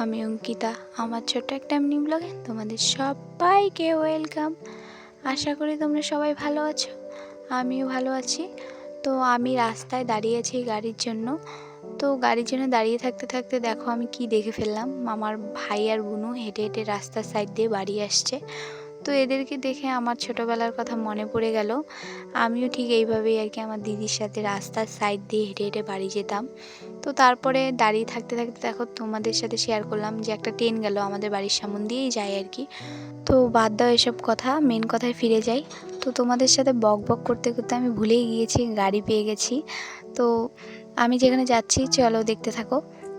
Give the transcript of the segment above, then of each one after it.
আমি অঙ্কিতা, আমার ছোট্ট একটা মিনি ব্লগে তোমাদের সবাইকে ওয়েলকাম। আশা করি তোমরা সবাই ভালো আছো, আমিও ভালো আছি। তো আমি রাস্তায় দাঁড়িয়ে আছি গাড়ির জন্য। তো গাড়ির জন্য দাঁড়িয়ে থাকতে থাকতে দেখো আমি কি দেখে ফেললাম, আমার ভাই আর বোনু হেঁটে হেঁটে রাস্তার সাইড দিয়ে বাড়ি আসছে। তো এদেরকে দেখে আমার ছোটোবেলার কথা মনে পড়ে গেল। আমিও ঠিক এইভাবেই আর কি আমার দিদির সাথে রাস্তার সাইড দিয়ে হেঁটে হেঁটে বাড়ি যেতাম। তো তারপরে দাঁড়িয়ে থাকতে থাকতে দেখো তোমাদের সাথে শেয়ার করলাম যে একটা ট্রেন গেল আমাদের বাড়ির সামন দিয়েই যায় আর কি। তো বাদ দাও এসব কথা, মেন কথায় ফিরে যাই। তো তোমাদের সাথে বক বক করতে করতে আমি ভুলেই গিয়েছি গাড়ি পেয়ে গেছি। তো আমি যেখানে যাচ্ছি চলো দেখতে থাকো।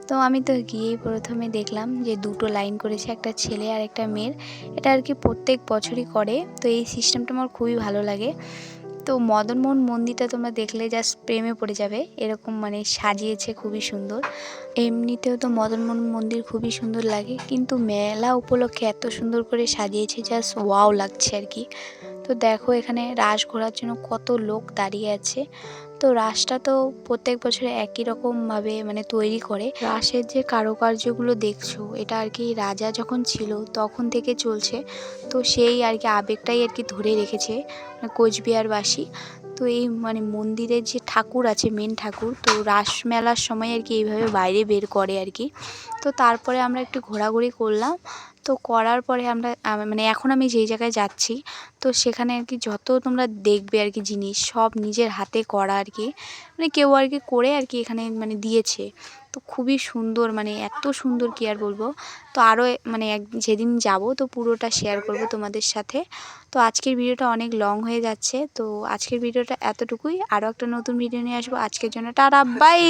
তো আমি তো গিয়েই প্রথমে দেখলাম যে দুটো লাইন করেছে, একটা ছেলে আর একটা মেয়ের। এটা আর কি প্রত্যেক বছরই করে। তো এই সিস্টেমটা আমার খুবই ভালো লাগে। তো মদনমোহন মন্দিরটা তোমরা দেখলে জাস্ট প্রেমে পড়ে যাবে, এরকম মানে সাজিয়েছে খুবই সুন্দর। এমনিতেও তো মদনমোহন মন্দির খুবই সুন্দর লাগে, কিন্তু মেলা উপলক্ষে এত সুন্দর করে সাজিয়েছে, জাস্ট ওয়াও লাগছে আর কি। তো দেখো এখানে রাস ঘোরার জন্য কত লোক দাঁড়িয়ে আছে। তো রাসটা তো প্রত্যেক বছরে একই রকমভাবে মানে তৈরি করে। রাসের যে কারুকার্যগুলো দেখছো, এটা আর কি রাজা যখন ছিল তখন থেকে চলছে। তো সেই আর কি আবেগটাই আর কি ধরে রেখেছে কোচবিহারবাসী। তো এই মানে মন্দিরের যে ঠাকুর আছে, মেন ঠাকুর, তো রাস মেলার সময় আর কি এইভাবে বাইরে বের করে আর কি। তো তারপরে আমরা একটু ঘোরাঘুরি করলাম। তো করার পরে আমরা মানে এখন আমি যেই জায়গায় যাচ্ছি, তো সেখানে আর কি যত তোমরা দেখবে আর কি জিনিস সব নিজের হাতে করা আর কি, মানে কেউ আর কি করে আর কি এখানে মানে দিয়েছে। তো খুবই সুন্দর, মানে এত সুন্দর কি আর বলবো। তো আরও মানে যেদিন যাব তো পুরোটা শেয়ার করব তোমাদের সাথে। তো আজকের ভিডিওটা অনেক লং হয়ে যাচ্ছে, তো আজকের ভিডিওটা এতটুকুই। আরও একটা নতুন ভিডিও নিয়ে আসবো। আজকের জন্য টাটা, বাই।